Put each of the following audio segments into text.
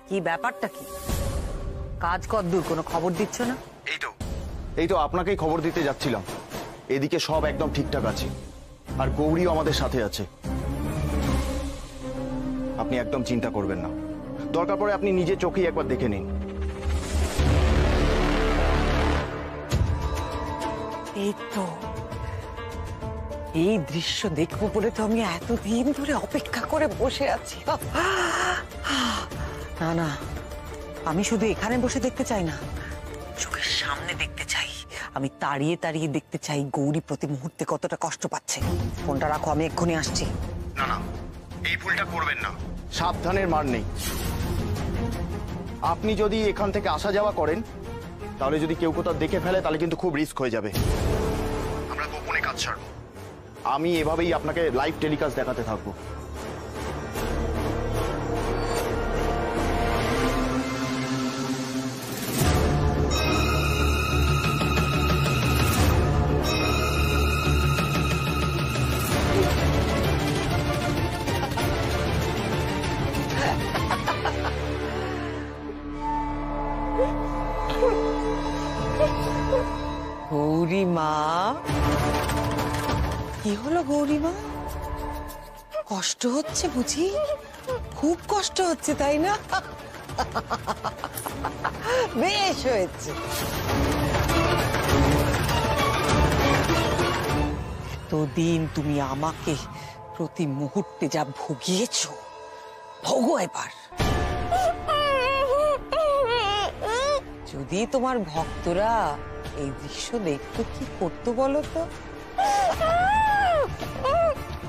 কি ব্যাপারটা কি? কাজ কদ্দূর, কোনো খবর দিচ্ছ না? এই তো আপনাকেই খবর দিতে যাচ্ছিলাম। এদিকে সব একদম ঠিকঠাক আছে, আর গৌরীও আমাদের সাথে আছে। আপনি একদম চিন্তা করবেন না, দরকার পড়ে আপনি নিজে চোখেই একবার দেখে নিন। এই তো, এই দৃশ্য দেখবো বলে তো আমি এতদিন ধরে অপেক্ষা করে বসে আছি। না না, আমি শুধু এখানে বসে দেখতে চাই না, চোখের সামনে দেখতে চাই। আমি তাড়িয়ে তাড়িয়ে দেখতে চাই গৌরী প্রতি মুহূর্তে কতটা কষ্ট পাচ্ছে। ফোনটা রাখো, আমি এক্ষুনি আসছি। না না, এই ভুলটা করবেন না, সাবধানের মার নেই। আপনি যদি এখান থেকে আসা যাওয়া করেন, তাহলে যদি কেউ কোথাও দেখে ফেলে তাহলে কিন্তু খুব রিস্ক হয়ে যাবে। আমরা গোপনে কাজ ছাড়ব। আমি এভাবেই আপনাকে লাইভ টেলিকাস্ট দেখাতে থাকবো। গৌরীমা, কি হলো গৌরীমা? কষ্ট হচ্ছে বুঝি? খুব কষ্ট হচ্ছে তাই না? বেশ হয়েছে। এতদিন তুমি আমাকে প্রতি মুহূর্তে যা ভুগিয়েছ, ভোগো এবার। যদি তোমার ভক্তরা এই দৃশ্য দেখতো কি করতো বলো তো?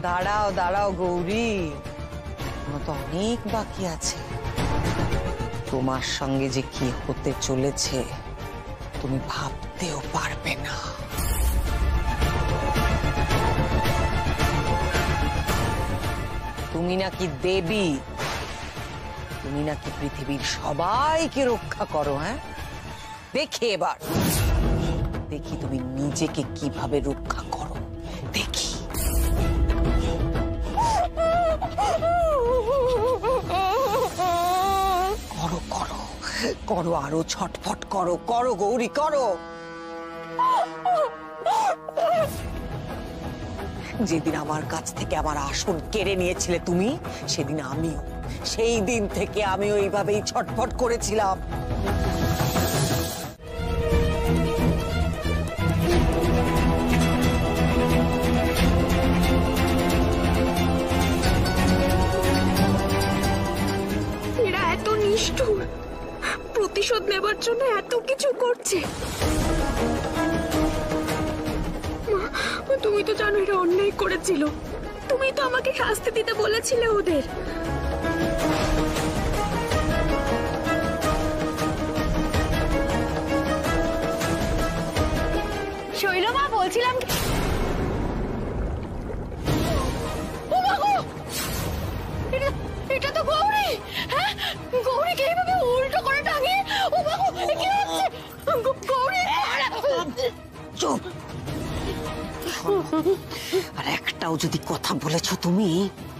দাঁড়াও দাঁড়াও গৌরী, তো অনেক বাকি আছে। তোমার সঙ্গে যে কি হতে চলেছে তুমি ভাবতেও পারবে না। তুমি নাকি দেবী, তুমি নাকি পৃথিবীর সবাইকে রক্ষা করো। হ্যাঁ, দেখি এবার, দেখি তুমি নিজেকে কিভাবে রক্ষা করো, দেখি। করো করো করো, আরো ছটফট করো, করো গৌরী করো। যেদিন আমার কাছ থেকে আমার আসন কেড়ে নিয়েছিলে তুমি, সেদিন আমিও, সেই দিন থেকে আমিও এইভাবেই ছটফট করেছিলাম। এরা এত নিষ্ঠুর, প্রতিশোধ নেবার জন্য এত কিছু করছে। তুমি তো জানো এরা অন্যায় করেছিল, তুমি তো আমাকে শাস্তি দিতে বলেছিলে ওদের। শৈলমা, বলছিলাম এটা তো গৌরী। হ্যাঁ, গৌরীকে এইভাবে উল্টো করে টাঙিয়ে, ও বাবু কি হচ্ছে? গৌরী, চুপ। আর একটাও যদি কথা বলেছো তুমি,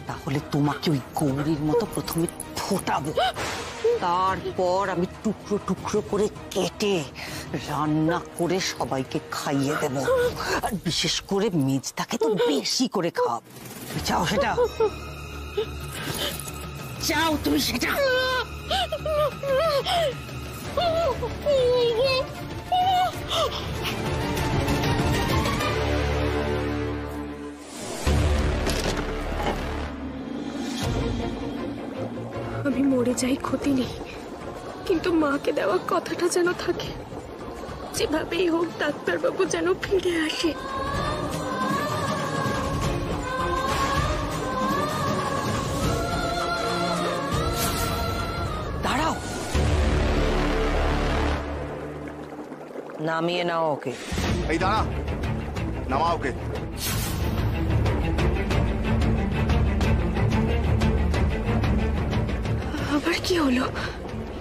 তাহলে তোমাকে ওই গৌরীর মতো প্রথমে ফোটাবো, তারপর আমি টুকরো টুকরো করে কেটে রান্না করে সবাইকে খাইয়ে দেব। আর বিশেষ করে মেজদাকে তো বেশি করে খাওয়াবো। চাও সেটা? চাও তুমি সেটা? আমি মরে যাই, ক্ষতি নেই, কিন্তু মাকে দেওয়া কথাটা যেন থাকে। যেভাবেই হোক ডাক্তারবাবু যেন ফিরে আসে। দাঁড়াও, নামিয়ে নাও ওকে। এই দাঁড়া, নামা ওকে। আবার কি হলো?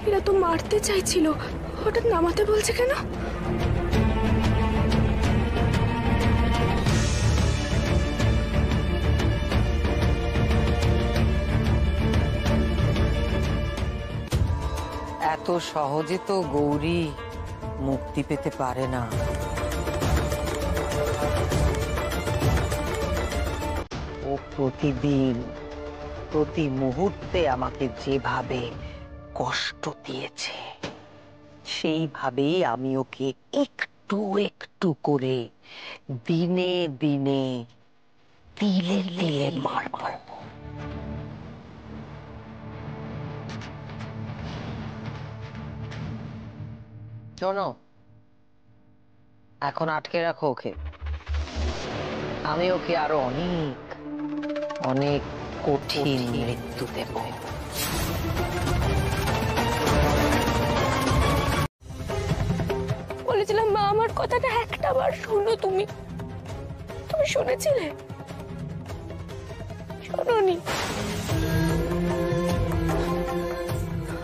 এরা তো মারতে চাইছিল, হঠাৎ নামাতে বলছে কেন? সহজে তো গৌরী মুক্তি পেতে পারে না। ও প্রতিদিন প্রতি মুহূর্তে আমাকে যেভাবে কষ্ট দিয়েছে, সেইভাবেই আমি ওকে একটু একটু করে দিনে দিনে তিলে তিলে মারব। শোনো, এখন আটকে রাখো ওকে। আমি ওকে আরো অনেক অনেক কঠিন মৃত্যু দেব। বলেছিলাম মা, আমার কথাটা একটা বার শোনো। তুমি তুমি শুনেছিলে? শোনোনি।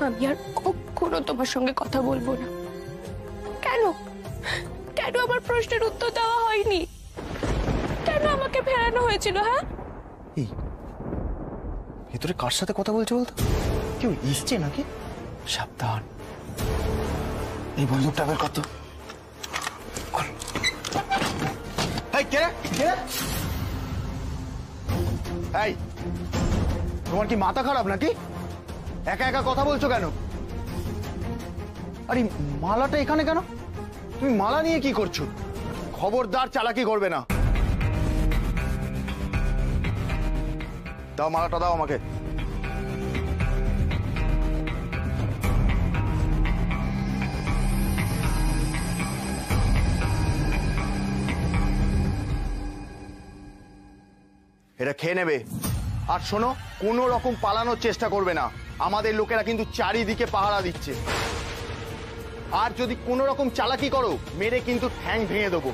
আমি আর কখনো তোমার সঙ্গে কথা বলবো না। কেন কেন আমার প্রশ্নের উত্তর দেওয়া হয়নি? কেন আমাকে ফেরানো হয়েছিল? হ্যাঁ, এই ভেতরে কার সাথে কথা বলছো বলতো? কেউ এসছে নাকি? সাবধান। এই বন্দুকটা বের কর তো। এই কে কে? এই, তোমার কি মাথা খারাপ নাকি? একা একা কথা বলছো কেন? আরে মালাটা এখানে কেন? তুমি মালা নিয়ে কি করছো? খবরদার চালাকি করবে না। দাও মালাটা, দাও আমাকে। এটা খেয়ে নেবে। আর শোনো, কোনো রকম পালানোর চেষ্টা করবে না। আমাদের লোকেরা কিন্তু চারিদিকে পাহারা দিচ্ছে। আর যদি কোনো রকম চালাকি করো, মেরে কিন্তু ঠ্যাং ভেঙে দেবো।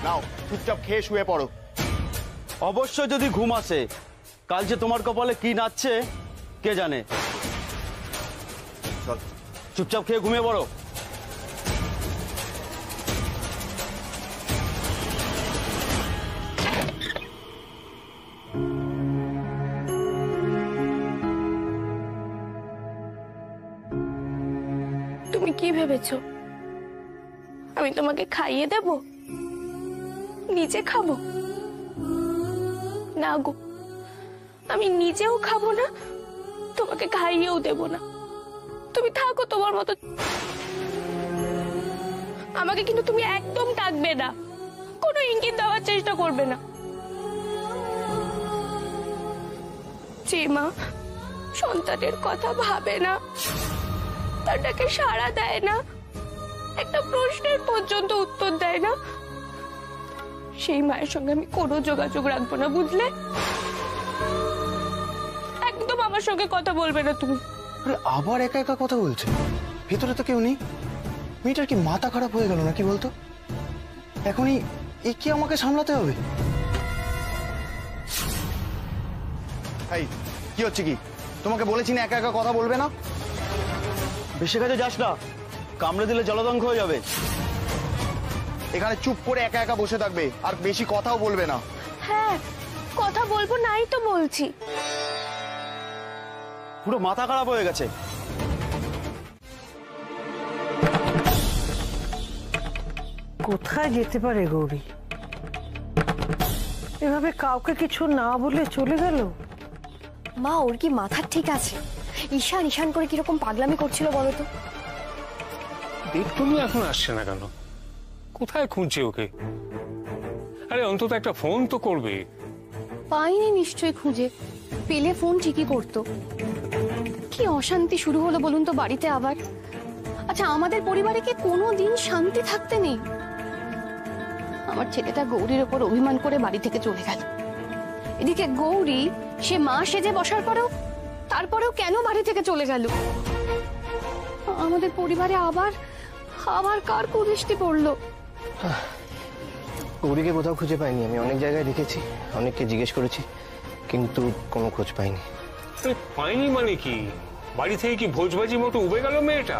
নাও, চুপচাপ খেয়ে শুয়ে পড়ো। অবশ্য যদি ঘুম আসে, কাল যে তোমার কপালে কি নাচছে কে জানে। চল, চুপচাপ খেয়ে ঘুমিয়ে পড়ো। তুমি কি ভেবেছো আমি তোমাকে খাইয়ে দেব? নিজে খাবো না গো, আমি নিজেও খাবো না, তোমাকে খাইয়েও দেব না। তুমি থাকো তোমার মতো। আমাকে কিন্তু তুমি একদম ডাকবে না, কোনো ইঙ্গিত দেওয়ার চেষ্টা করবে না। যে মা সন্তানের কথা ভাবে না, তার ডাকে সাড়া দেয় না, একটা প্রশ্নের পর্যন্ত উত্তর দেয় না, সেই মায়ের সঙ্গে আমি কোনো যোগাযোগ রাখবো না, বুঝলে? একদম আমার সঙ্গে কথা বলবে না তুমি। আরে আবার একা একা কথা বলছে? ভেতরে তো কেউ নেই। মেয়েটার কি মাথা খারাপ হয়ে গেল নাকি বলতো? এখনই একে আমাকে সামলাতে হবে। এই কি হচ্ছে কি? তোমাকে বলেছি না একা একা কথা বলবে না? বেশি কাছে যাস না, কামড়ে দিলে জলদঙ্ক হয়ে যাবে। এখানে চুপ করে একা একা বসে থাকবে, আর বেশি কথাও বলবে না। হ্যাঁ, কথা বলবো নাই তো বলছি। পুরো মাথা খারাপ হয়ে গেছে। কোথায় যেতে পারে গৌরী? এভাবে কাউকে কিছু না বলে চলে গেল। মা, ওর কি মাথা ঠিক আছে? ঈশান ঈশান করে কিরকম পাগলামি করছিল বলো তো? দেবতনু এখন আসছে না কেন? কোথায় খুঁজছে ওকে? আরে অন্তত একটা ফোন তো করবে। পাইনি নিশ্চয়ই খুঁজে। পেলে ফোন ঠিকই করতো। কি অশান্তি শুরু হলো বলুন তো বাড়িতে আবার। আচ্ছা, আমাদের পরিবারে কি কোনো দিন শান্তি থাকতে নেই? আমার ছেলেটা গৌরীর ওপর অভিমান করে বাড়ি থেকে চলে গেল। এদিকে গৌরী সে মা সেজে বসার পরেও তারপরেও কেন বাড়ি থেকে চলে গেল? আমাদের পরিবারে আবার আবার কার কুদৃষ্টি পড়লো? গৌরীকে কোথাও খুঁজে পাইনি। আমি অনেক জায়গায় দেখেছি, অনেককে জিজ্ঞেস করেছি, কিন্তু কোনো খোঁজ পাইনি। আরে পাইনি মানে কি? বাড়ি থেকে কি ভোজবাজি মতো উবে গেল মেয়েটা?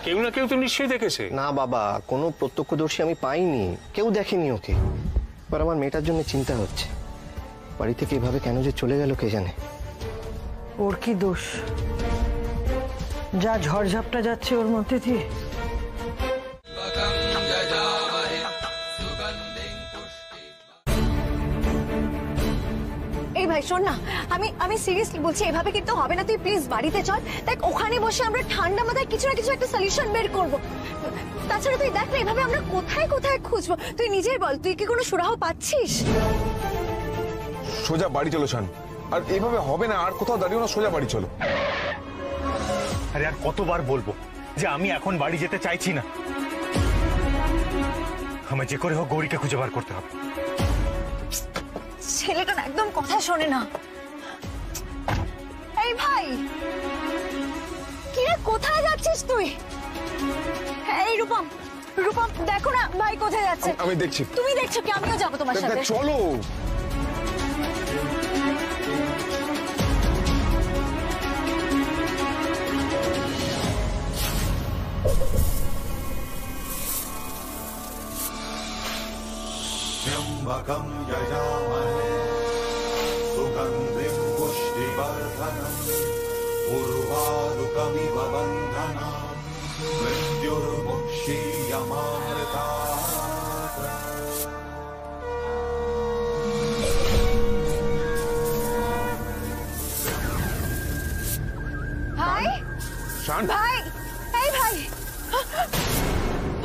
কেউ না কেউ তো নিশ্চয়ই দেখেছে। না বাবা, কোনো প্রত্যক্ষদর্শী আমি পাইনি, কেউ দেখেনি ওকে। এবার আমার মেয়েটার জন্য চিন্তা হচ্ছে। বাড়ি থেকে এভাবে কেন যে চলে গেল কে জানে। ওর কি দোষ? যা ঝড়ঝাপটা যাচ্ছে ওর মধ্যে দিয়ে। এই ভাই শোন না, আমি সিরিয়াসলি বলছি, এভাবে কিন্তু হবে না। তুই প্লিজ বাড়িতে চল, দেখ ওখানে বসে আমরা ঠান্ডা মাথায় কিছু না কিছু একটা সলিউশন বের করব। তাছাড়া তুই দেখ না, এভাবে আমরা কোথায় কোথায় খুঁজবো। তুই নিজেই বল, তুই কি কোনো সুরাহ পাচ্ছিস? সোজা বাড়ি চলো শান, আর এভাবে হবে না, আর কোথাও দাঁড়িও না, সোজা বাড়ি চলো। আরে আর কতবার বলবো যে আমি এখন বাড়ি যেতে চাইছি না। আমার যে করে হোক গৌরীকে খুঁজে বার করতে হবে। ছেলেটা না একদম কথা শোনে না। এই ভাই, কি রে, কোথায় যাচ্ছিস তুই? এই রূপম, রূপম দেখো না ভাই কোথায় যাচ্ছে। আমি দেখছি। তুমি দেখছো কি? আমিও যাবো তোমার সাথে। চলো। त्र्यम्बकं यजामहे सुगन्धिं पुष्टिवर्धनम् उर्वारुकमिव बन्धनान् मृत्युर्मुक्षीयमामृतात्। ভাই, শান, ভাই, এই ভাই,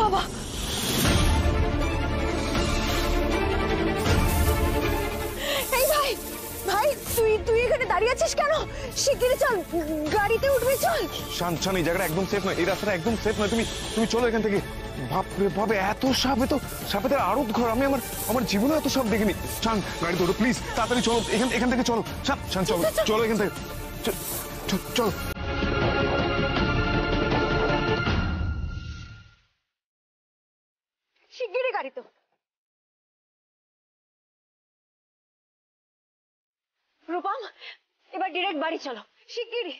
বাবা, এই ভাই, ভাই তুই এখানে দাঁড়িয়ে আছিস কেন? শিগগিরই চল, গাড়িতে উঠবি, চল। শান, শান, এই জায়গাটা একদম সেফ নয়, এই রাস্তাটা একদম সেফ নয়। তুমি চলো এখান থেকে। বাপরে বাপে, এত সাপ! তো সাপেদের আড়ত ঘর, আমি আমার জীবনে এত সাপ দেখিনি। শান, গাড়িতে ওঠো প্লিজ, তাড়াতাড়ি চলো, এখান থেকে চলো। শান, চলো চলো এখান থেকে, চলো। শিগগিরই গাড়িতে। রূপম, এবার ডিরেক্ট বাড়ি চলো, শিগগিরই।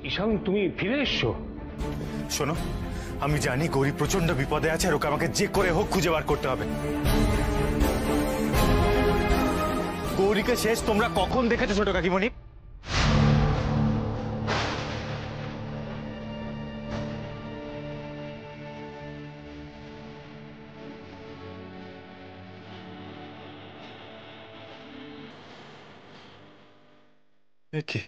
ঈশান, তুমি ফিরে এসছো? শোনো, আমি জানি গৌরী প্রচন্ড বিপদে আছে, আর ওকে আমাকে যে করে হোক খুঁজে বার করতে হবে। গৌরীকে শেষ তোমরা কখন দেখেছো ছোট কাকিমণি? কি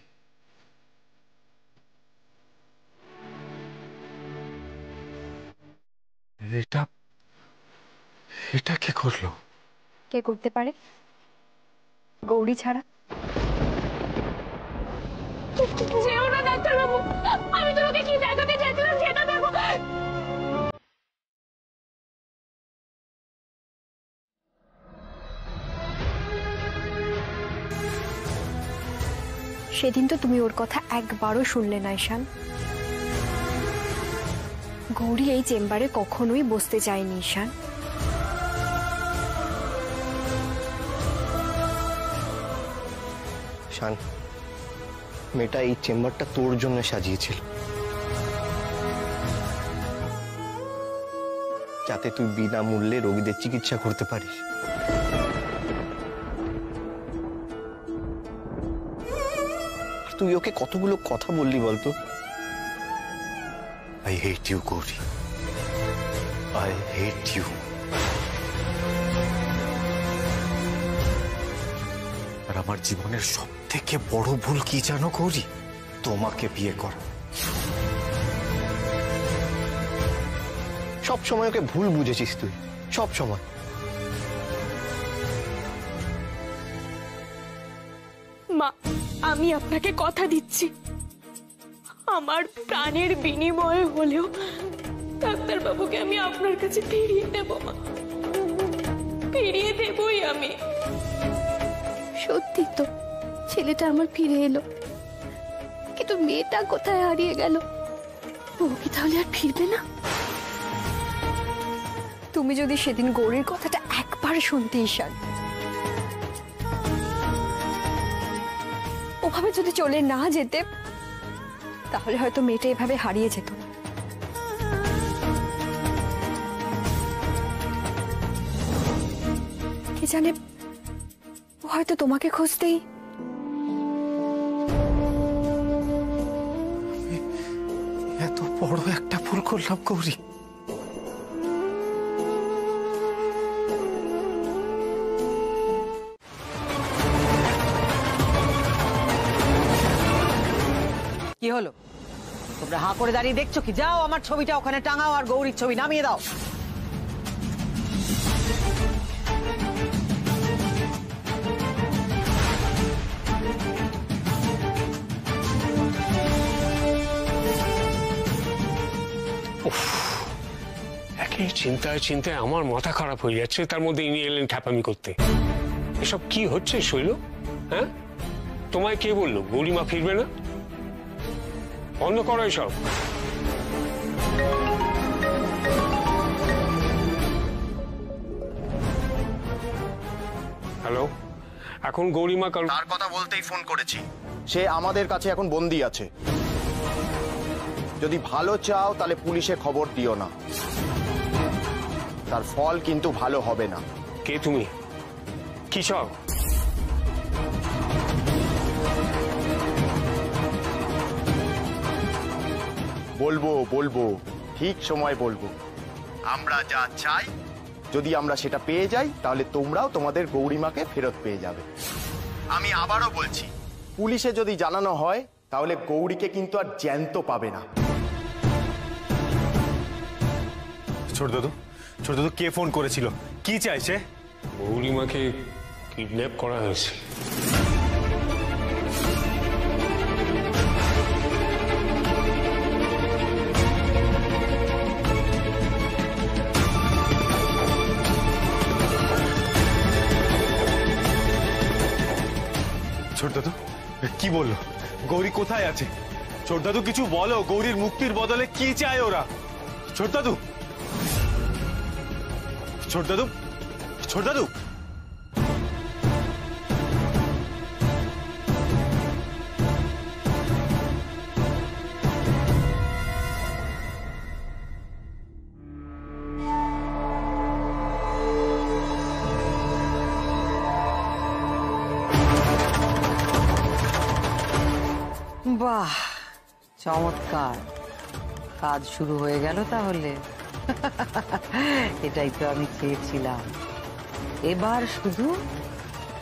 এটা কে করলো? কে করতে পারে গৌরী ছাড়া? যেও না ডাক্তারবাবু, আমি তোমাকে কি দেখাতে চাইছিলাম সেটা দেখো। সেদিন তো তুমি ওর কথা একবারও শুনলে না ঈশান। গৌরী এই চেম্বারে কখনোই বসতে চায়নি ঈশান। শান, মেয়েটা এই চেম্বারটা তোর জন্য সাজিয়েছিল, যাতে তুই বিনামূল্যে রোগীদের চিকিৎসা করতে পারিস। আর তুই ওকে কতগুলো কথা বললি বলতো? I hate you, Gauri. I hate you. আর আমার জীবনের সব থেকে বড় ভুল কি জানো গৌরী? তোমাকে বিয়ে করা। সব সময় ওকে ভুল বুঝেছিস তুই, সব সময়। মা, আমি আপনাকে কথা দিচ্ছি, আমার প্রাণের বিনিময়ে হলেও ডাক্তারবাবুকে আমি আপনার কাছে ফিরিয়ে দেব। মা, ফিরিয়ে দেবই আমি। সত্যি তো, ছেলেটা আমার ফিরে এলো, কিন্তু মেয়েটা কোথায় হারিয়ে গেল? ও কি তাহলে আর ফিরবে না? তুমি যদি সেদিন গৌরীর কথাটা একবার শুনতে ঈশান, ওভাবে যদি চলে না যেতে, তাহলে হয়তো মেয়েটা এভাবে হারিয়ে যেত না। জানে ও হয়তো তোমাকে খুঁজতেই এত বড় একটা ভুল করলাম গৌরী। কি হলো? তোমরা হাঁ করে দাঁড়িয়ে দেখছো কি? যাও আমার ছবিটা ওখানে টাঙাও আর গৌরীর ছবি নামিয়ে দাও। একে চিন্তায় চিন্তায় আমার মাথা খারাপ হয়ে যাচ্ছে, তার মধ্যে ইনি এলেন খ্যাপামি করতে। এসব কি হচ্ছে শৈল? হ্যাঁ, তোমায় কে বললো গৌরীমা ফিরবে না? বন্ধ করো এসব। হ্যালো, এখন গৌরীমা তার কথা বলতেই ফোন করেছি। সে আমাদের কাছে এখন বন্দি আছে। যদি ভালো চাও তাহলে পুলিশে খবর দিও না, তার ফল কিন্তু ভালো হবে না। কে তুমি? কি চাও? বলবো বলবো, ঠিক সময় বলবো। আমরা যা চাই যদি আমরা সেটা পেয়ে যাই তাহলে তোমরাও তোমাদের গৌরীমাকে ফেরত পেয়ে যাবে। আমি আবারও বলছি, পুলিশে যদি জানানো হয় তাহলে গৌরীকে কিন্তু আর জ্যান্ত পাবে না। ছোট দাদু, ছোট দাদু কে ফোন করেছিল? কি চাইছে? গৌরীমাকে কিডন্যাপ করা হয়েছে। ছোট দাদু কি বললো? গৌরী কোথায় আছে? ছোট দাদু কিছু বলো, গৌরীর মুক্তির বদলে কি চায় ওরা? ছোট দাদু, ছোট দাদু, ছোট দাদু। বাহ, চমৎকার, কাজ শুরু হয়ে গেল তাহলে। এটাই তো আমি চেয়েছিলাম। এবার শুধু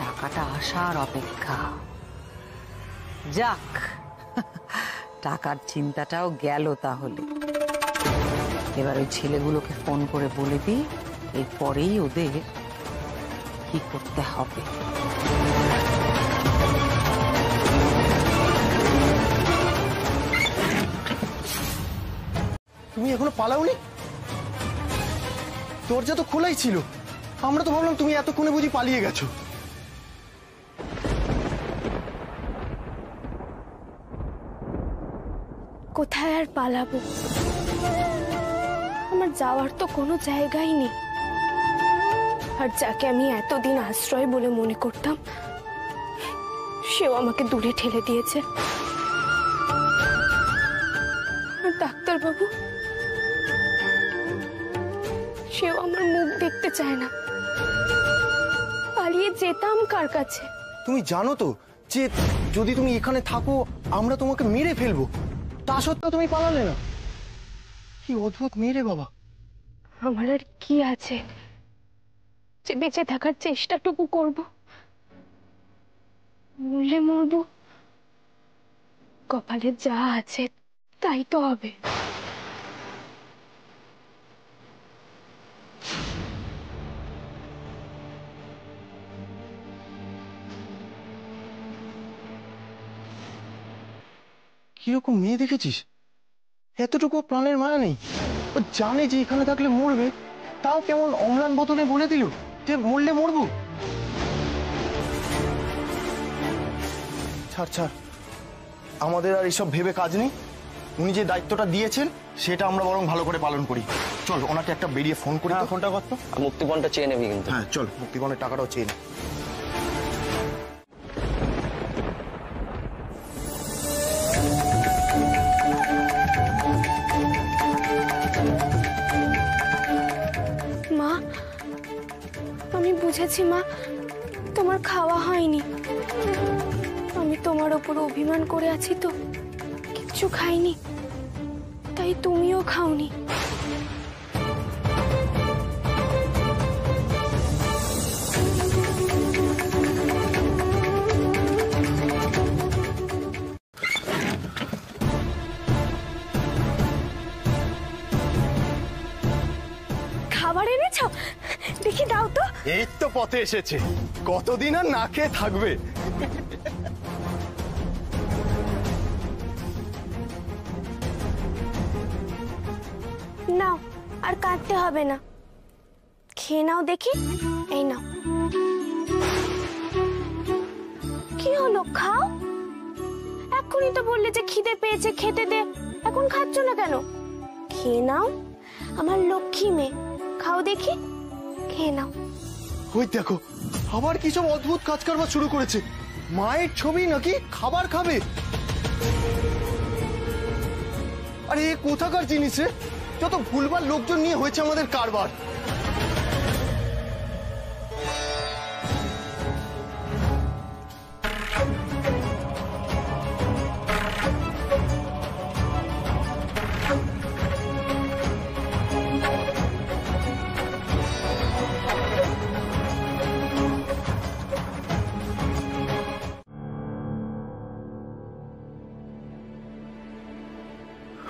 টাকাটা আসার অপেক্ষা। যাক, টাকার চিন্তাটাও গেল তাহলে। এবার ওই ছেলেগুলোকে ফোন করে বলে দিই এরপরেই ওদের কি করতে হবে। তুমি এখনো পালাওনি? দরজা তো খোলাই ছিল। আমরা তো ভাবলাম তুমি এতক্ষণে বুঝি পালিয়ে গেছো। কোথায় আর পালাবো? আমার যাওয়ার তো কোনো জায়গাই নেই। আর যাকে আমি এতদিন আশ্রয় বলে মনে করতাম সেও আমাকে দূরে ঠেলে দিয়েছে। আর ডাক্তারবাবু, সেও আমার মুখ দেখতে চায় না। পালিয়ে যেতাম কার কাছে? তুমি জানো তো যে যদি তুমি এখানে থাকো আমরা তোমাকে মেরে ফেলবো, তা সত্ত্বেও তুমি পালালে না। কি অদ্ভুত মেয়ে রে বাবা। আমার আর কি আছে যে বেঁচে থাকার চেষ্টাটুকু করব? মরলে মরবো, কপালে যা আছে তাই তো হবে। কিরকম মেয়ে দেখেছিস? এতটুকু প্রাণের মায়া নেই। ও জানে যে এখানে থাকলে মরবে, তাও কেমন অম্লান বদনে বলে দিল যে মরলে মরবো। ছাড় ছাড়, আমাদের আর এসব ভেবে কাজ নেই। উনি যে দায়িত্বটা দিয়েছেন সেটা আমরা বরং ভালো করে পালন করি। চল ওনাকে একটা বেরিয়ে ফোন করি। ফোনটা কর তো। মুক্তিপণটা চেয়ে নেবি কিন্তু। হ্যাঁ চল, মুক্তিপণের টাকাটাও চেয়ে নে। মা, আমি বুঝে দেখেছি মা, তোমার খাওয়া হয়নি। আমি তোমার ওপর অভিমান করে আছি তো, কিচ্ছু খাইনি, তাই তুমিও খাওনি। খাবার এনেছো? দেখি দাও তো। এই তো পথে এসেছে, কতদিন আর না খেয়ে থাকবে। নাও, আর কাটতে হবে না, খেয়ে নাও দেখি। এই নাও। কি হলো, খাও। এক্ষুনি তো বললে যে খিদে পেয়েছে, খেতে দে, এখন খাচ্ছ না কেন? খেয়ে নাও, আমার লক্ষ্মী মেয়ে, খাও দেখি, খেয়ে নাও। ওই দেখো, আবার কি সব অদ্ভুত কাজ কারবার শুরু করেছে। মায়ের ছবি নাকি খাবার খাবে? আরে এ কোথাকার জিনিস রে? যত ভুলভাল লোকজন নিয়ে হয়েছে আমাদের কারবার।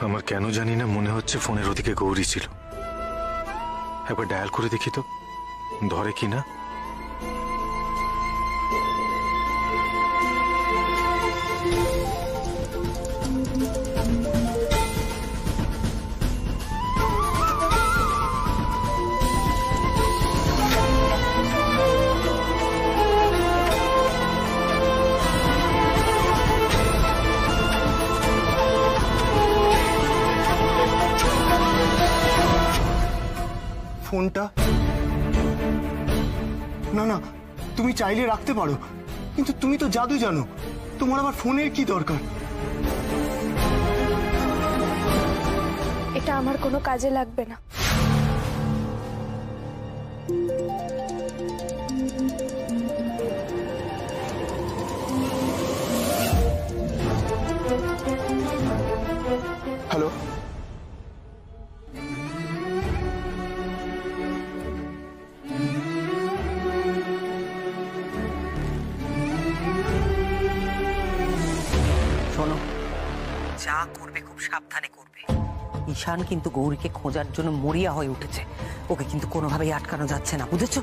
আমার কেন জানি না মনে হচ্ছে ফোনের ওদিকে গৌরী ছিল। একবার ডায়াল করে দেখি তো ধরে কিনা। ফোনটা না না, তুমি চাইলে রাখতে পারো, কিন্তু তুমি তো জাদু জানো, তোমার আবার ফোনের কি দরকার? এটা আমার কোনো কাজে লাগবে না। হ্যালো, শোনো, যা করবে খুব সাবধানে করবে। ঈশান কিন্তু গৌরীকে খোঁজার জন্য মরিয়া হয়ে উঠেছে, ওকে কিন্তু কোনোভাবেই আটকানো যাচ্ছে না, বুঝেছো?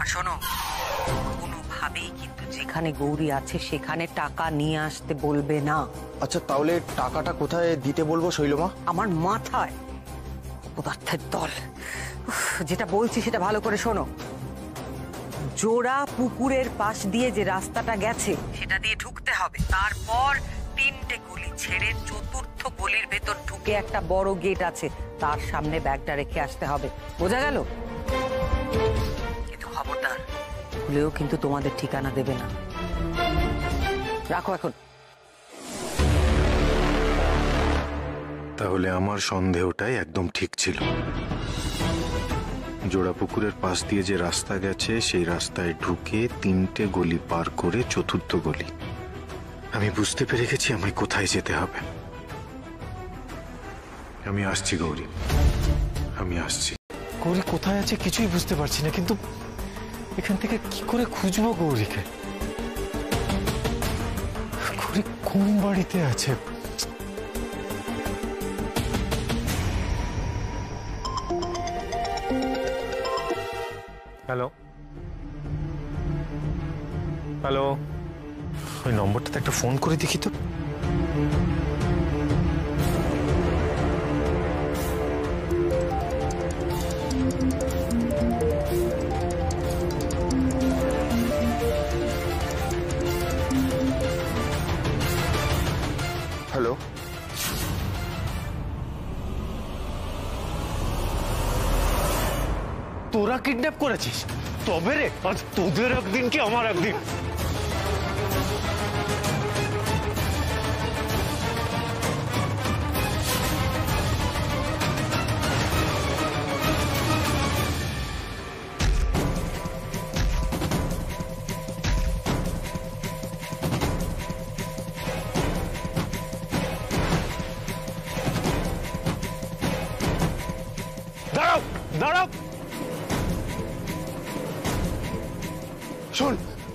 আর শোনো, কোনোভাবেই কিন্তু যেখানে গৌরী আছে সেখানে টাকা নিয়ে আসতে বলবে না। আচ্ছা তাহলে টাকাটা কোথায় দিতে বলবো শৈলমা? আমার মাথায় পদার্থের দল। যেটা বলছি সেটা ভালো করে শোনো। জোড়া পুকুরের পাশ দিয়ে যে রাস্তাটা গেছে সেটা দিয়ে ঢুকতে হবে, তারপর 3টে গলি ছেড়ে 4র্থ গলির ভেতর ঢুকে একটা বড় গেট আছে, তার সামনে ব্যাগটা রেখে আসতে হবে, বোঝা গেল? কিন্তু খবরদার, ভুলেও কিন্তু তোমাদের ঠিকানা দেবে না। রাখো এখন। তাহলে আমার সন্দেহটাই একদম ঠিক ছিল। জোড়া পুকুরের পাশ দিয়ে যে রাস্তা গেছে সেই রাস্তায় ঢুকে 3টে গলি পার করে 4র্থ গলি। আমি বুঝতে পেরে গেছি আমায় কোথায় যেতে হবে। আমি আসছি গৌরী, আমি আসছি। গৌরী কোথায় আছে কিছুই বুঝতে পারছি না, কিন্তু এখান থেকে কি করে খুঁজবো গৌরীকে? গৌরী কোন বাড়িতে আছে? হ্যালো হ্যালো, ওই নম্বরটাতে একটা ফোন করে দেখি তো। হ্যালো, তোরা কিডন্যাপ করেছিস? তবে রে, আজ তোদের একদিন কি আমার একদিন। দাঁড়াও। শোন,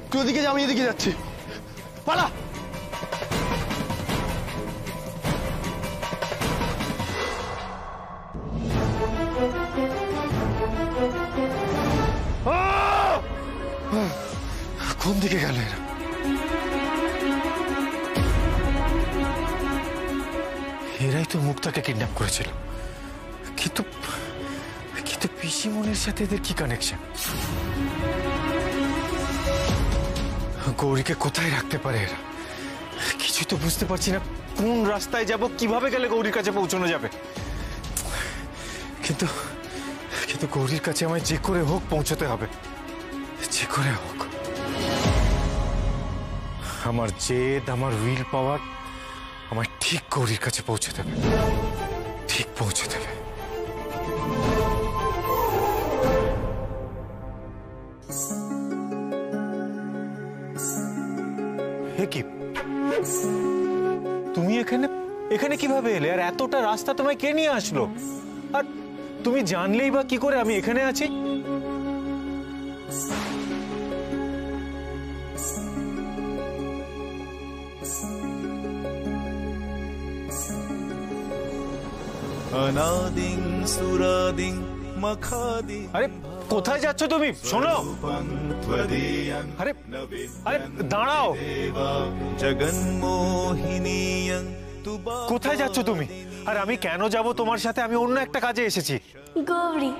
তুই ওদিকে যা, আমি এদিকে যাচ্ছি। পালা। কোন দিকে গেল এরা? এরাই তো মুক্তাকে কিডন্যাপ করেছিল, কিন্তু কিন্তু পিসিমনির সাথে এদের কি কানেকশন? গৌরীকে কোথায় রাখতে পারে এরা? কিছুই তো বুঝতে পারছি না। কোন রাস্তায় যাব, কিভাবে গেলে গৌরীর কাছে পৌঁছানো যাবে? কিন্তু কিন্তু গৌরীর কাছে আমায় যে করে হোক পৌঁছতে হবে, যে করে হোক। আমার জেদ, আমার উইল পাওয়ার আমায় ঠিক গৌরীর কাছে পৌঁছে দেবে, ঠিক পৌঁছে দেবে। হে কি, তুমি এখানে এখানে কিভাবে এলে? আর এতটা রাস্তা তোমায় কে নিয়ে আসলো? আর তুমি জানলেই বা কি করে আমি এখানে আছি? अनादिं सुरादिं मखादिं আরে কোথায় যাচ্ছ তুমি? শোনো। আরে আরে দাঁড়াও। जगन्मोहिनीयं কোথায় যাচ্ছ তুমি? আর আমি কেন যাব তোমার সাথে? আমি অন্য একটা কাজে এসেছি। গৌরী,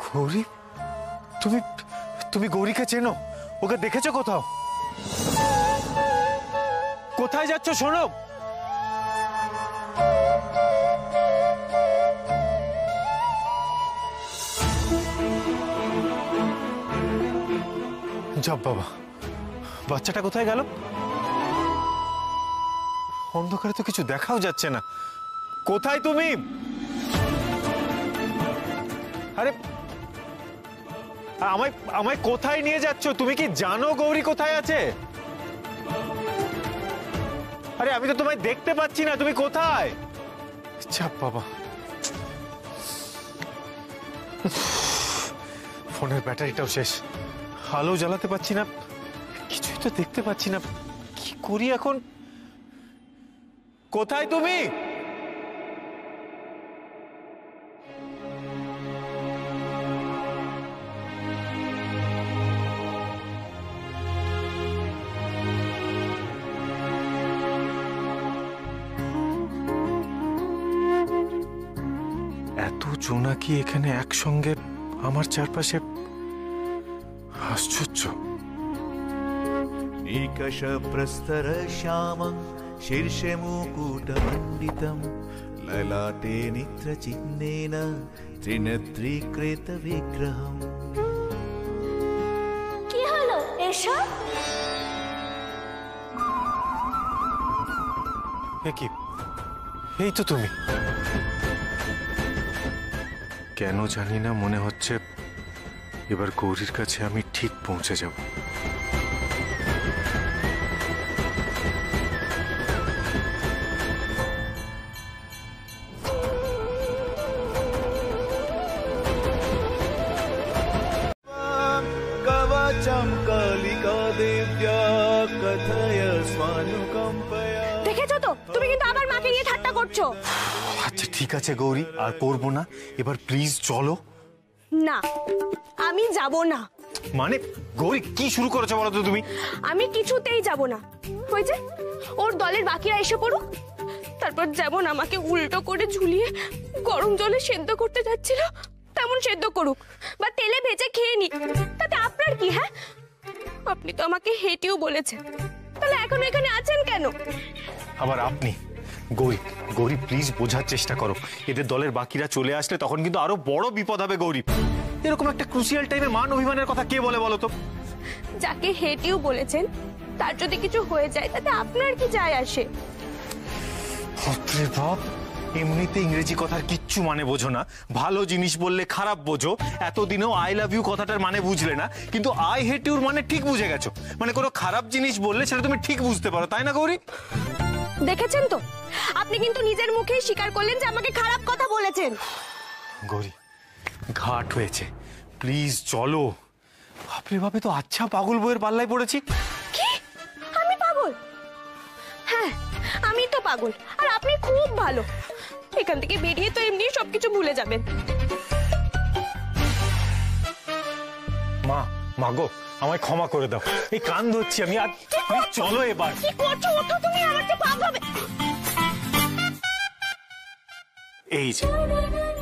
গৌরী? তুমি তুমি গৌরীকে চেনো? ওকে দেখেছো কোথাও? কোথায় যাচ্ছ? শোনো। যাব বাবা, বাচ্চাটা কোথায় গেল? অন্ধকারে তো কিছু দেখাও যাচ্ছে না। কোথায় তুমি? আরে আমায় আমায় কোথায় নিয়ে যাচ্ছ? তুমি কি জানো গৌরী কোথায় আছে? আরে আমি তো তোমায় দেখতে পাচ্ছি না, তুমি কোথায়? চাপ বাবা, ফোনের ব্যাটারিটাও শেষ, আলো জ্বালাতে পারছি না, কিছুই তো দেখতে পাচ্ছি না। কি করি এখন? কোথায় তুমি? এত জোনাকি এখানে একসঙ্গে আমার চারপাশে, আশ্চর্য। निकषप्रस्तर श्यामं शीर्षे मुकुटमण्डितं ललाटे नित्रचिह्नेन त्रिनेत्रीकृतविग्रहम्। কি হলো এসব? কি, এই তো তুমি। কেন জানি না মনে হচ্ছে এবার গৌরীর কাছে আমি ঠিক পৌঁছে যাব। कवचं कालिका देव्या कथय स्वानुकम्पया। দেখেছো তো, তুমি কিন্তু আমার মাকে নিয়ে ঠাট্টা করছো। আচ্ছা ঠিক আছে গৌরী, আর করবো না। এবার প্লিজ চলো। না, আমি যাব না। মানে গৌরী কি শুরু করেছো বলো তো তুমি? আমি কিছুতেই যাব না। ওই যে ওর দলের বাকিরা এসে পড়ুক, তারপর যেমন আমাকে উল্টো করে ঝুলিয়ে গরম জলে সেদ্ধ করতে যাচ্ছিল তেমন সেদ্ধ করুক, বা তেলে ভেজে খেয়ে নি, তাতে আপনার কি? হ্যাঁ, আপনি তো আমাকে হেঁটেও বলেছেন, তাহলে এখন এখানে আছেন কেন? আবার আপনি? গৌরী গৌরী প্লিজ বোঝার চেষ্টা করো। এদের দলের বাকিরা চলে আসলে তখন কিন্তু আরো বড় বিপদ হবে গৌরী। এরকম একটা ক্রুশিয়াল টাইমে মান অভিমানের কথা কে বলে বলো তো? যাকে হেঁটেও বলেছেন তার যদি কিছু হয়ে যায় তাতে আপনার কি যায় আসে? বাপরে বাপ, এমনিতে ইংরেজি কথার কিচ্ছু মানে বোঝো না, ভালো জিনিস বললে খারাপ বোঝো। এতদিনেও আই লাভ ইউ কথাটার মানে বুঝলে না, কিন্তু আই হেট ইউর মানে ঠিক বুঝে গেছো। মানে কোনো খারাপ জিনিস বললে সেটা তুমি ঠিক বুঝতে পারো, তাই না গৌরী? দেখেছেন তো, আপনি কিন্তু নিজের মুখেই স্বীকার করলেন যে আমাকে খারাপ কথা বলেছেন। গৌরী, ঘাট হয়েছে, প্লিজ চলো। বাপরে বাপে, তো আচ্ছা পাগল বইয়ের পাল্লায় পড়েছি। কি? আমি পাগল? হ্যাঁ, আমি তো পাগল, আর আপনি খুব ভালো। এখান থেকে বেরিয়ে তো এমনি সবকিছু ভুলে যাবেন। মা, মাগো, আমায় ক্ষমা করে দাও, এই কান ধরছি আমি। আর চলো এবার। কি করছো? ওঠো তুমি, আমার যে পাপ হবে।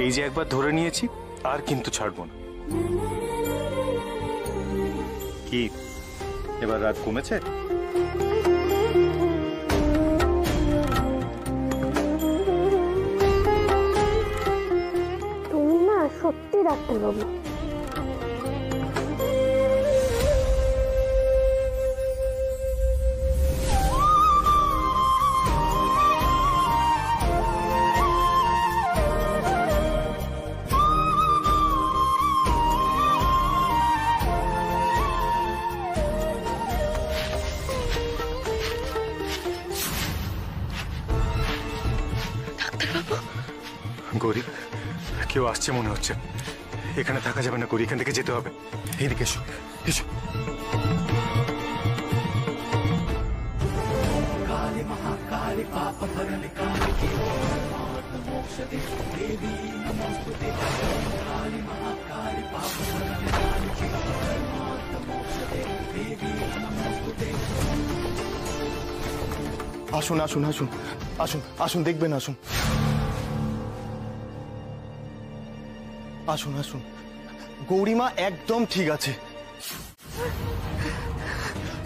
এই যে একবার ধরে নিয়েছি, আর কিন্তু ছাড়বো না। কি এবার রাত কমেছে? তুমি না সত্যি ডাক্তারবাবু। গৌরী, কেউ আসছে মনে হচ্ছে। এখানে থাকা যাবে না গৌরী, এখান থেকে যেতে হবে। এইদিকে এসো, এসো। আসুন আসুন আসুন আসুন আসুন, দেখবেন, আসুন আসুন আসুন। গৌরীমা একদম ঠিক আছে।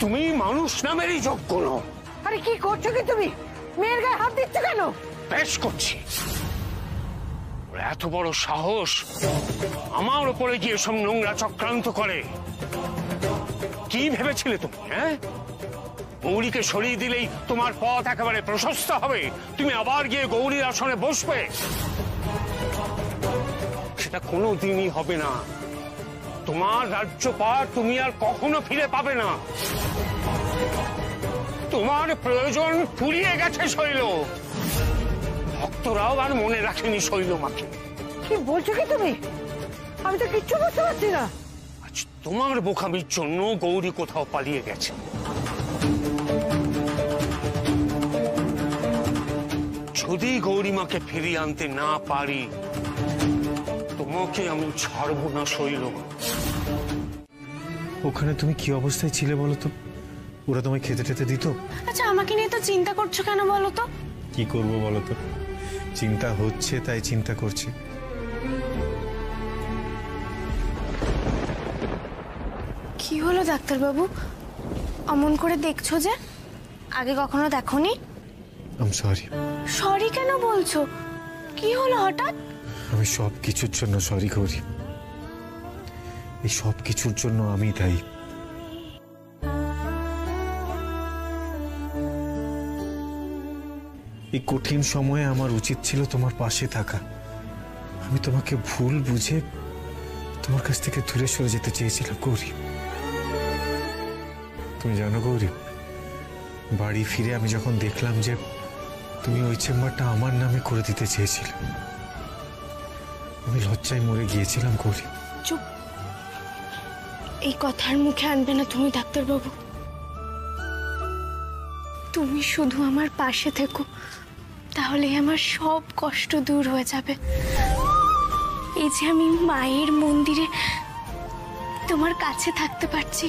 তুমি মানুষ নামেরই যোগ্য নও। আরে কি করছো কি তুমি? মেয়ের গায়ে হাত দিচ্ছ কেন? বেশ করছি। ওর এত বড় সাহস আমার উপরে গিয়ে সব নোংরা চক্রান্ত করে। কি ভেবেছিলে তুমি? হ্যাঁ, গৌরীকে সরিয়ে দিলেই তোমার পথ একেবারে প্রশস্ত হবে, তুমি আবার গিয়ে গৌরীর আসনে বসবে। সেটা কোনো দিনই হবে না। তোমার রাজ্যপাট তুমি আর কখনো ফিরে পাবে না। তোমার প্রয়োজন ফুরিয়ে গেছে শৈল। ভক্তরাও আর মনে রাখেনি শৈলমাকে। কি বলছো কি তুমি? আমি তো কিচ্ছু বুঝতে পারছি না। আজ তোমার বোকামির জন্য গৌরী কোথাও পালিয়ে গেছে। যদি গৌরীমাকে ফিরিয়ে আনতে না পারি, তোমাকে আমি ছাড়বো না শৈল। ওখানে তুমি কি অবস্থায় ছিলে বলো তো? ওরা তোমায় খেতে টেতে দিত? আচ্ছা, আমাকে নিয়ে তো চিন্তা করছো কেন বলো তো? কি করবো বলো তো, চিন্তা হচ্ছে তাই চিন্তা করছি। কি হলো ডাক্তারবাবু, অমন করে দেখছো যে? আগে কখনো দেখোনি? I am sorry. সরি কেন বলছো? কি হলো হঠাৎ? আমি সব কিছুর জন্য সরি করি। এই সব কিছুর জন্য আমি দায়ী। এই কঠিন সময়ে আমার উচিত ছিল তোমার পাশে থাকা। আমি তোমাকে ভুল বুঝে তোমার কাছ থেকে দূরে সরে যেতে চেয়েছিলাম গৌরী। তুমি জানো গৌরী, বাড়ি ফিরে আমি যখন দেখলাম যে তুমি ওই চেম্বারটা আমার নামে করে দিতে চেয়েছিলে, আমি লজ্জায় মরে গিয়েছিলাম গৌরী। চুপ, এই কথার মুখে আনবে না তুমি ডাক্তারবাবু। তুমি শুধু আমার পাশে থেকো, তাহলে আমার সব কষ্ট দূর হয়ে যাবে। এই যে আমি মায়ের মন্দিরে তোমার কাছে থাকতে পারছি,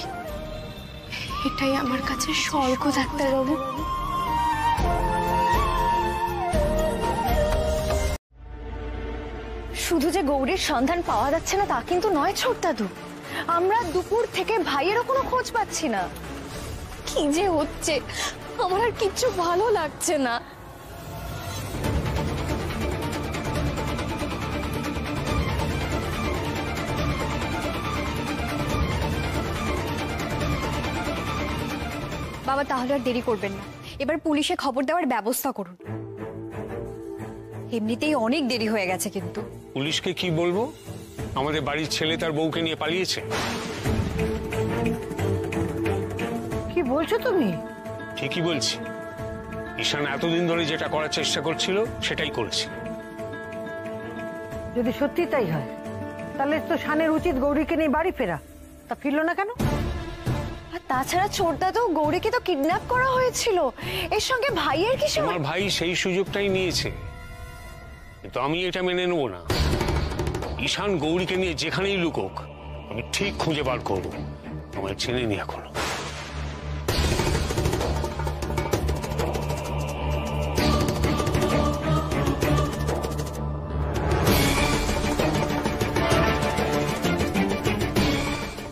এটাই আমার কাছে স্বর্গ ডাক্তারবাবু। শুধু যে গৌরীর সন্ধান পাওয়া যাচ্ছে না তা কিন্তু নয় ছোট দাদু, আমরা দুপুর থেকে ভাইয়েরও কোনো খোঁজ পাচ্ছি না। কি যে হচ্ছে, আমার আর কিচ্ছু ভালো লাগছে না। বাবা, তাহলে আর দেরি করবেন না, এবার পুলিশে খবর দেওয়ার ব্যবস্থা করুন। এমনিতেই অনেক দেরি হয়ে গেছে। কিন্তু পুলিশকে কি বলবো? আমাদের বাড়ির ছেলে তার বউকে নিয়ে পালিয়েছে। কি বলছো তুমি? ঠিকই বলছি। ঈশান এতদিন ধরে যেটা করার চেষ্টা করছিল সেটাই করেছে। যদি সত্যি তাই হয় তাহলে তো শানের উচিত গৌরীকে নিয়ে বাড়ি ফেরা, তা ফিরলো না কেন? আর তাছাড়া ছোটদা তো গৌরীকে তো কিডন্যাপ করা হয়েছিল, এর সঙ্গে ভাইয়ের কি? আমার ভাই সেই সুযোগটাই নিয়েছে, কিন্তু আমি এটা মেনে নেবো না। ঈশান গৌরীকে নিয়ে যেখানেই লুকোক আমি ঠিক খুঁজে বার করবো। আমার চেনে নি এখনো।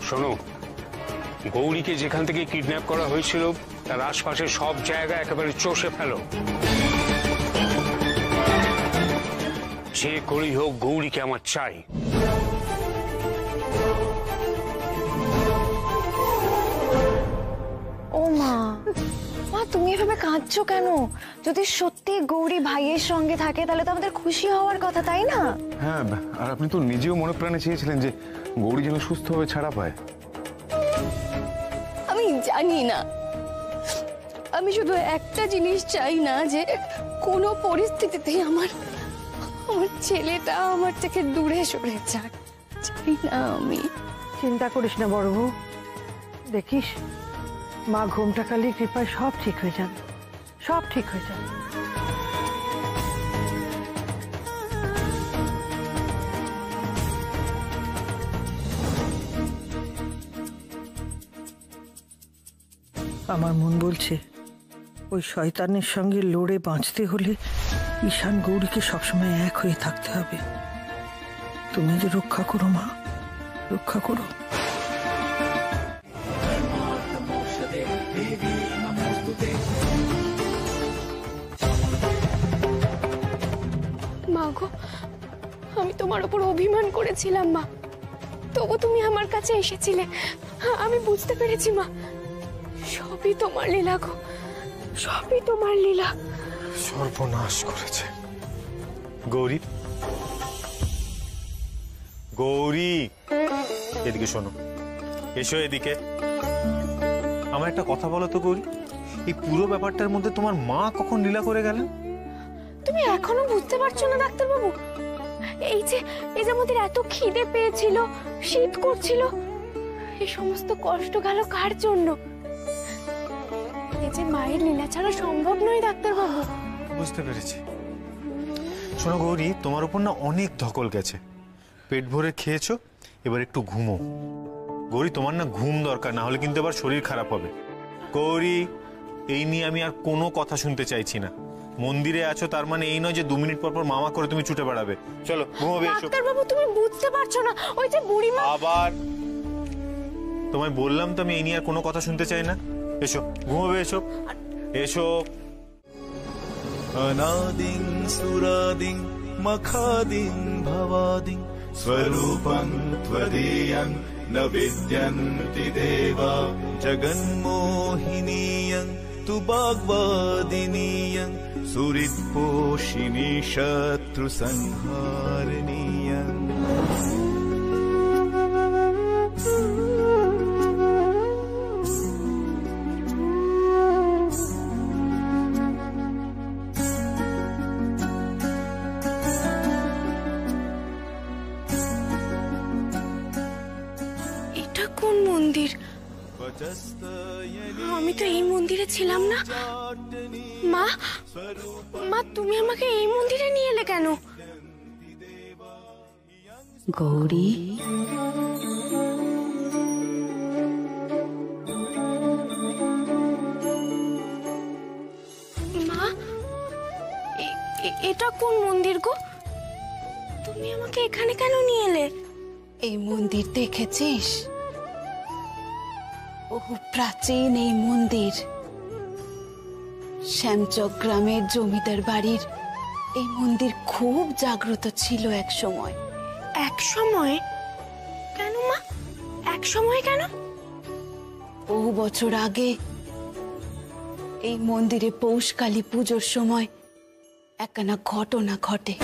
শোনো, গৌরীকে যেখান থেকে কিডন্যাপ করা হয়েছিল তার আশপাশের সব জায়গা একেবারে চষে ফেলো। যে করেই হোক গৌরীকে আমার চাই। ও মা, মা তুমি এভাবে কাঁদছো কেন? যদি সত্যি গৌরী ভাইয়ের সঙ্গে থাকে তাহলে তো আমাদের খুশি হওয়ার কথা, তাই না? হ্যাঁ, আর আপনি তো নিজেও মনে প্রাণে চেয়েছিলেন যে গৌরী যেন সুস্থভাবে ছাড়া পায়। আমি জানি না, আমি শুধু একটা জিনিস চাই না, যে কোনো পরিস্থিতিতেই আমার ছেলেটা আমার থেকে দূরে সরে যাক। চাই না আমি। চিন্তা করিস না বড় বউ, দেখিস মা ঘুমটা কালীর কৃপায় সব ঠিক হয়ে যাবে, সব ঠিক হয়ে যাবে। আমার মন বলছে ওই শয়তানের সঙ্গে লড়ে বাঁচতে হলে ঈশান গৌরীকে সবসময় এক হয়ে থাকতে হবে। তুমি যে রক্ষা করো মা, রক্ষা করো। মা গো, আমি তোমার উপর অভিমান করেছিলাম মা, তবু তুমি আমার কাছে এসেছিলে। আমি বুঝতে পেরেছি মা, সবই তোমার লীলা গো, সবই তোমার লীলা। সর্বনাশ করেছে গৌরী। গৌরী, এদিকে শোনো, এসো এদিকে। আমার একটা কথা বলো তো গৌরী, এই পুরো ব্যাপারটার মধ্যে তোমার মা কখন লীলা করে গেলেন? তুমি এখনো বুঝতে পারছো না ডাক্তারবাবু? এই যে আমাদের এত খিদে পেয়েছিল, শীত করছিল, এই সমস্ত কষ্ট গেল কার জন্য? এই যে মায়ের লীলা ছাড়া সম্ভব নয় ডাক্তারবাবু। বুঝতে পেরেছি। শোনো গৌরী, তোমার উপর না অনেক ধকল গেছে, পেট ভরে খেয়েছো, এবার একটু ঘুমো। গৌরী, তোমার না ঘুম দরকার, না হলে কিন্তু এবার শরীর খারাপ হবে। গৌরী, এই নিয়ে আমি আর কোনো কথা শুনতে চাইছি না। মন্দিরে আছো তার মানে এই নয় যে 2 মিনিট পর পর মামা করে তুমি ছুটে বেড়াবে। চলো ঘুমোবে। এসো। ডাক্তারবাবু, তুমি বুঝতে পারছো না, ওই যে বুড়িমা। আবার তোমায় বললাম তো আমি এই নিয়ে আর কোনো কথা শুনতে চাই না। এসো ঘুমোবে। এসো এসো। अनादिं सुरादिं मखादिं भवादिं स्वरूपं त्वदीयं न विद्यन्ति देवा जगन्मोहिनीयं तु वाग्वादिनीयं सुहृत्पोषिणी शत्रुसंहारिणीयं। কোন মন্দির? আমি তো এই মন্দিরে ছিলাম না। মা, মা তুমি আমাকে এই মন্দিরে নিয়ে এলে কেন? গৌরী, মা, এটা কোন মন্দির গো? তুমি আমাকে এখানে কেন নিয়ে এলে? এই মন্দির দেখেছিস? বহু প্রাচীন এই মন্দির। শ্যামচক গ্রামের জমিদার বাড়ির এই মন্দির খুব জাগ্রত ছিল এক সময়। এক সময়? কেন মা, এক সময় কেন? বহু বছর আগে এই মন্দিরে পৌষকালী পুজোর সময় একখানা ঘটনা ঘটে।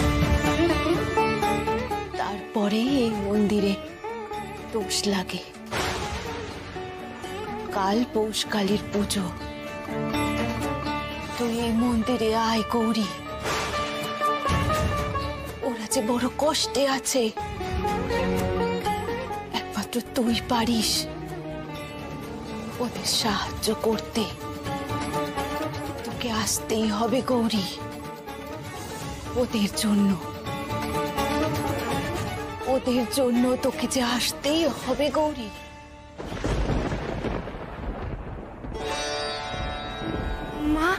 তারপরে এই মন্দিরে দোষ লাগে। কাল পৌষকালীর পুজো। তুই এই মন্দিরে আয় গৌরী। ওরা যে বড় কষ্টে আছে, একমাত্র তুই পারিস ওদের সাহায্য করতে। তোকে আসতেই হবে গৌরী, ওদের জন্য। ওদের জন্য তোকে যে আসতেই হবে গৌরী। মা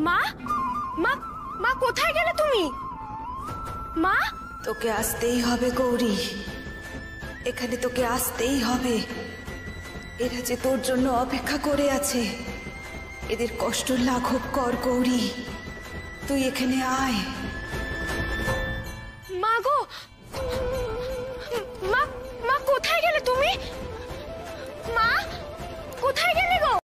মা মা মা কোথায় গেলে তুমি? মা, তোকে আসতেই হবে গৌরী, এখানে তোকে আসতেই হবে। এরা যে তোর জন্য অপেক্ষা করে আছে, এদের কষ্ট লাঘব কর গৌরী। তুই এখানে আয়। মা গো